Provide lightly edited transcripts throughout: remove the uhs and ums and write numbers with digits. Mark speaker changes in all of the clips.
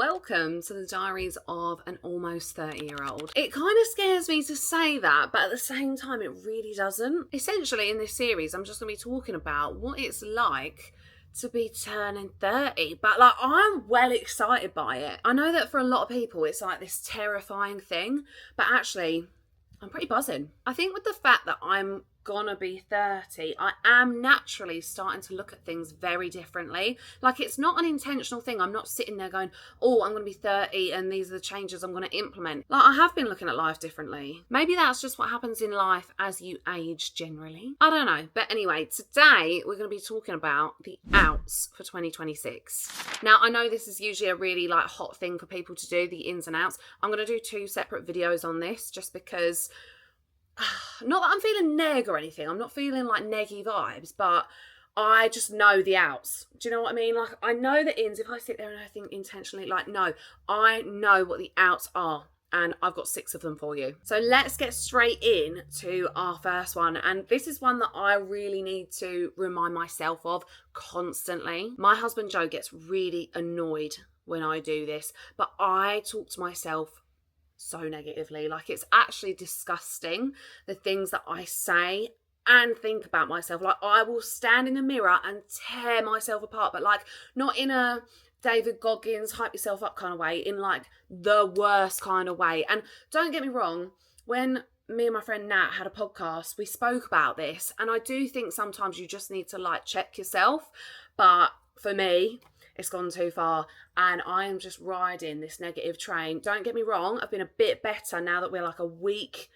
Speaker 1: Welcome to the Diaries of an almost 30-year-old. It kind of scares me to say that, but at the same time, it really doesn't. Essentially, in this series, I'm just going to be talking about what it's like to be turning 30, but like I'm well excited by it. I know that for a lot of people, it's like this terrifying thing, but actually, I'm pretty buzzing. I think with the fact that I'm gonna be 30, I am naturally starting to look at things very differently. Like, it's not an intentional thing. I'm not sitting there going, oh, I'm gonna be 30 and these are the changes I'm gonna implement. Like, I have been looking at life differently. Maybe that's just what happens in life as you age generally. I don't know. But anyway, today we're gonna be talking about the outs for 2026. Now, I know this is usually a really like hot thing for people to do, the ins and outs. I'm gonna do 2 separate videos on this just because not that I'm feeling neg or anything. I'm not feeling like neggy vibes, but I just know the outs. Do you know what I mean? Like, I know the ins. If I sit there and I think intentionally, like, no, I know what the outs are. And I've got 6 of them for you. So let's get straight in to our first one. And this is one that I really need to remind myself of constantly. My husband Joe gets really annoyed when I do this, but I talk to myself so negatively. Like, it's actually disgusting, the things that I say and think about myself. Like, I will stand in the mirror and tear myself apart, but like not in a David Goggins hype yourself up kind of way, in like the worst kind of way. And don't get me wrong, when me and my friend Nat had a podcast, we spoke about this, and I do think sometimes you just need to like check yourself. But for me, it's gone too far and I am just riding this negative train. Don't get me wrong, I've been a bit better now that we're like a week.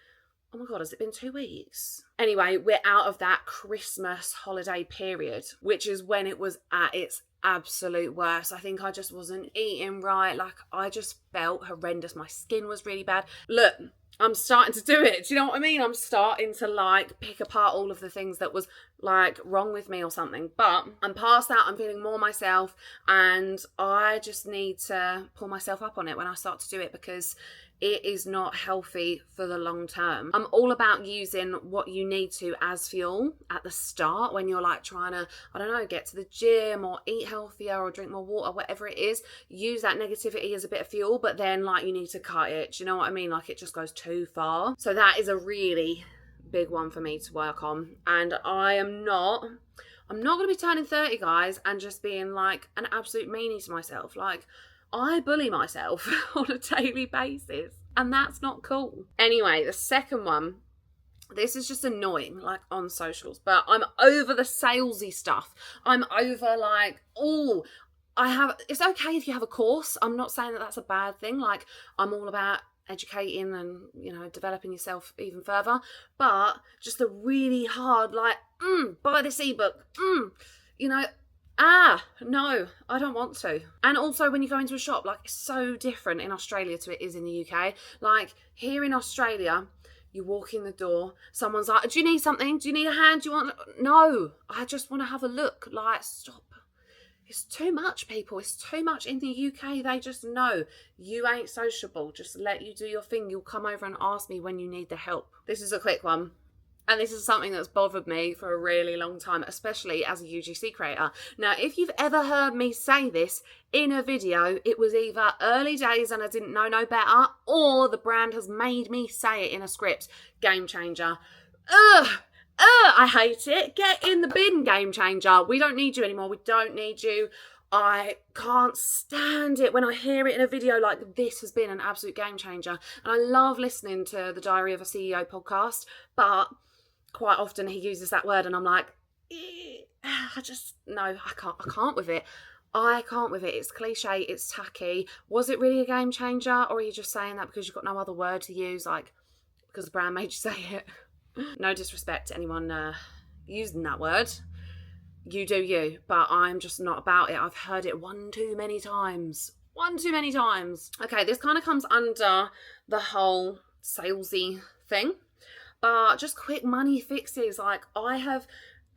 Speaker 1: Oh my God, has it been 2 weeks? Anyway, we're out of that Christmas holiday period, which is when it was at its absolute worst. I think I just wasn't eating right. Like, I just felt horrendous. My skin was really bad. Look, I'm starting to do it. Do you know what I mean? I'm starting to like pick apart all of the things that was like wrong with me or something. But I'm past that. I'm feeling more myself, and I just need to pull myself up on it when I start to do it, because it is not healthy for the long term. I'm all about using what you need to as fuel at the start when you're like trying to, I don't know, get to the gym or eat healthier or drink more water, whatever it is. Use that negativity as a bit of fuel, but then like you need to cut it. Do you know what I mean? Like, it just goes too far. So that is a really big one for me to work on. And I'm not going to be turning 30, guys, and just being like an absolute meanie to myself. Like, I bully myself on a daily basis, and that's not cool. Anyway, the second one, this is just annoying, like on socials, but I'm over the salesy stuff. I'm over like, it's okay if you have a course. I'm not saying that that's a bad thing. Like, I'm all about educating and, you know, developing yourself even further, but just the really hard, like, buy this ebook, you know, no, I don't want to. And also when you go into a shop, like, it's so different in Australia to it is in the UK. Like, here in Australia, you walk in the door, someone's like, do you need something? Do you need a hand? Do you want... No, I just want to have a look. Like, stop. It's too much, people. It's too much in the UK. They just know you ain't sociable. Just let you do your thing. You'll come over and ask me when you need the help. This is a quick one. And this is something that's bothered me for a really long time, especially as a UGC creator. Now, if you've ever heard me say this in a video, it was either early days and I didn't know no better, or the brand has made me say it in a script. Game changer. I hate it. Get in the bin, game changer. We don't need you anymore. We don't need you. I can't stand it when I hear it in a video like this has been an absolute game changer. And I love listening to the Diary of a CEO podcast, but quite often he uses that word and I'm like, I can't with it. I can't with it. It's cliche, it's tacky. Was it really a game changer, or are you just saying that because you've got no other word to use, like because the brand made you say it? No disrespect to anyone using that word. You do you, but I'm just not about it. I've heard it one too many times. Okay, this kind of comes under the whole salesy thing, but just quick money fixes. Like, I have,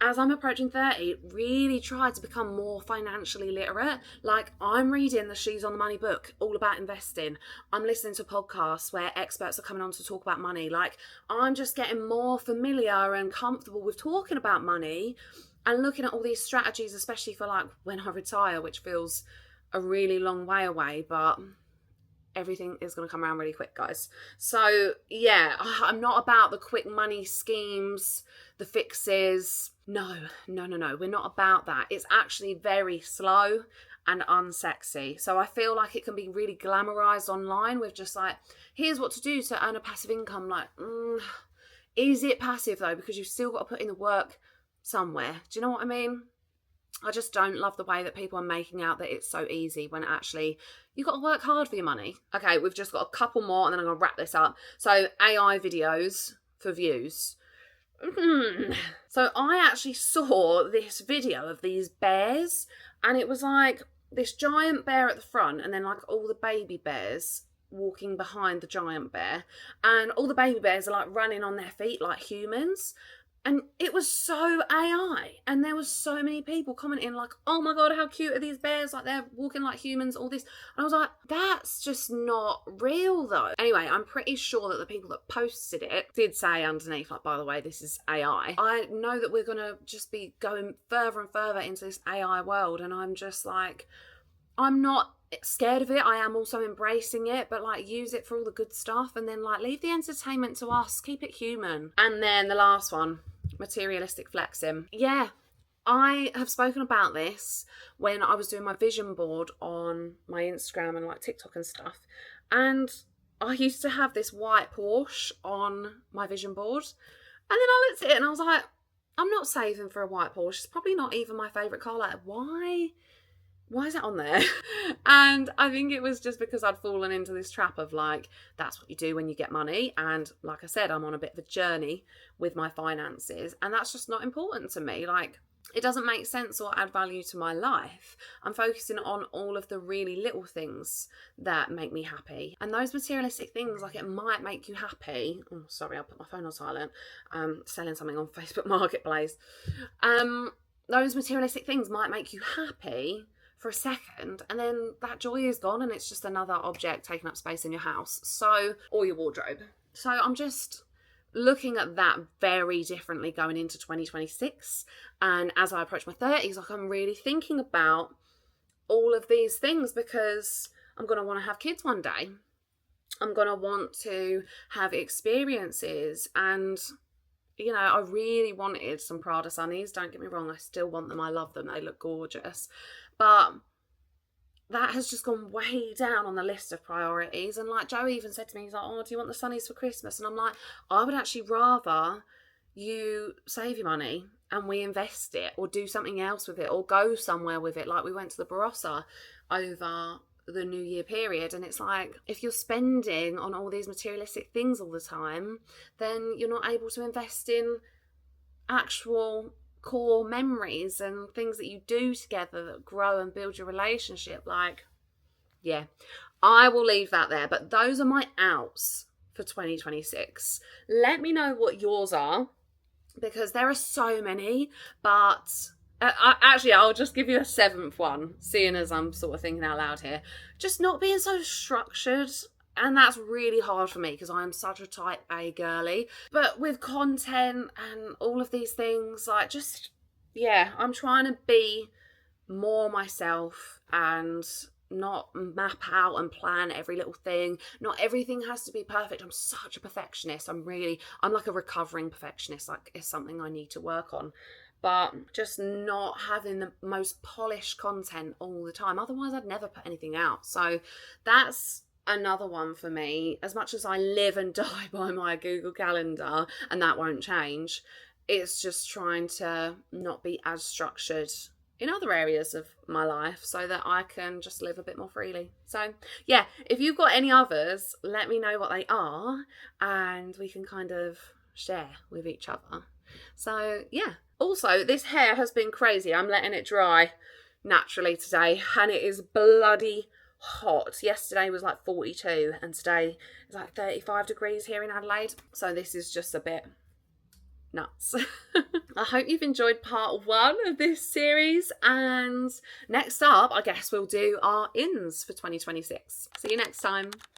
Speaker 1: as I'm approaching 30, really tried to become more financially literate. Like, I'm reading the She's on the Money book all about investing. I'm listening to podcasts where experts are coming on to talk about money. Like, I'm just getting more familiar and comfortable with talking about money and looking at all these strategies, especially for like when I retire, which feels a really long way away, but everything is going to come around really quick, guys. So yeah, I'm not about the quick money schemes, the fixes. No, we're not about that. It's actually very slow and unsexy. So I feel like it can be really glamorized online with just like, here's what to do to earn a passive income. Like, is it passive though? Because you've still got to put in the work somewhere. Do you know what I mean? I just don't love the way that people are making out that it's so easy when actually you've got to work hard for your money. Okay, we've just got a couple more and then I'm going to wrap this up. So AI videos for views. So I actually saw this video of these bears, and it was like this giant bear at the front and then like all the baby bears walking behind the giant bear, and all the baby bears are like running on their feet like humans. And it was so AI, and there was so many people commenting like, oh my God, how cute are these bears? Like they're walking like humans, all this. And I was like, that's just not real though. Anyway, I'm pretty sure that the people that posted it did say underneath, like, by the way, this is AI. I know that we're gonna just be going further and further into this AI world, and I'm just like, I'm not scared of it. I am also embracing it, but like use it for all the good stuff, and then like leave the entertainment to us. Keep it human. And then the last one, materialistic flexing. Yeah, I have spoken about this when I was doing my vision board on my Instagram and like TikTok and stuff. And I used to have this white Porsche on my vision board. And then I looked at it and I was like, I'm not saving for a white Porsche. It's probably not even my favourite car. Like, why is that on there? And I think it was just because I'd fallen into this trap of like, that's what you do when you get money. And like I said, I'm on a bit of a journey with my finances, and that's just not important to me. Like, it doesn't make sense or add value to my life. I'm focusing on all of the really little things that make me happy. And those materialistic things, like it might make you happy. Oh, sorry, I'll put my phone on silent. Selling something on Facebook Marketplace. Those materialistic things might make you happy for a second, and then that joy is gone and it's just another object taking up space in your house, so, or your wardrobe. So I'm just looking at that very differently going into 2026, and as I approach my 30s, like I'm really thinking about all of these things, because I'm going to want to have kids one day. I'm going to want to have experiences, and you know, I really wanted some Prada sunnies. Don't get me wrong, I still want them. I love them. They look gorgeous. But that has just gone way down on the list of priorities. And like Joe even said to me, he's like, oh, do you want the sunnies for Christmas? And I'm like, I would actually rather you save your money and we invest it, or do something else with it, or go somewhere with it. Like we went to the Barossa over the New Year period, and it's like, if you're spending on all these materialistic things all the time, then you're not able to invest in actual core memories and things that you do together that grow and build your relationship. Like, yeah, I will leave that there. But those are my outs for 2026. Let me know what yours are, because there are so many. But actually, I'll just give you a seventh one, seeing as I'm sort of thinking out loud here. Just not being so structured. And that's really hard for me because I am such a type A girly. But with content and all of these things, like, just, yeah, I'm trying to be more myself and not map out and plan every little thing. Not everything has to be perfect. I'm such a perfectionist. I'm like a recovering perfectionist. Like, it's something I need to work on. But just not having the most polished content all the time. Otherwise, I'd never put anything out. So that's another one for me. As much as I live and die by my Google Calendar, and that won't change, it's just trying to not be as structured in other areas of my life so that I can just live a bit more freely. So yeah, if you've got any others, let me know what they are and we can kind of share with each other. So yeah. Also, this hair has been crazy. I'm letting it dry naturally today, and it is bloody hot. Yesterday was like 42 and today is like 35 degrees here in Adelaide. So this is just a bit nuts. I hope you've enjoyed part 1 of this series, and next up I guess we'll do our ins for 2026. See you next time.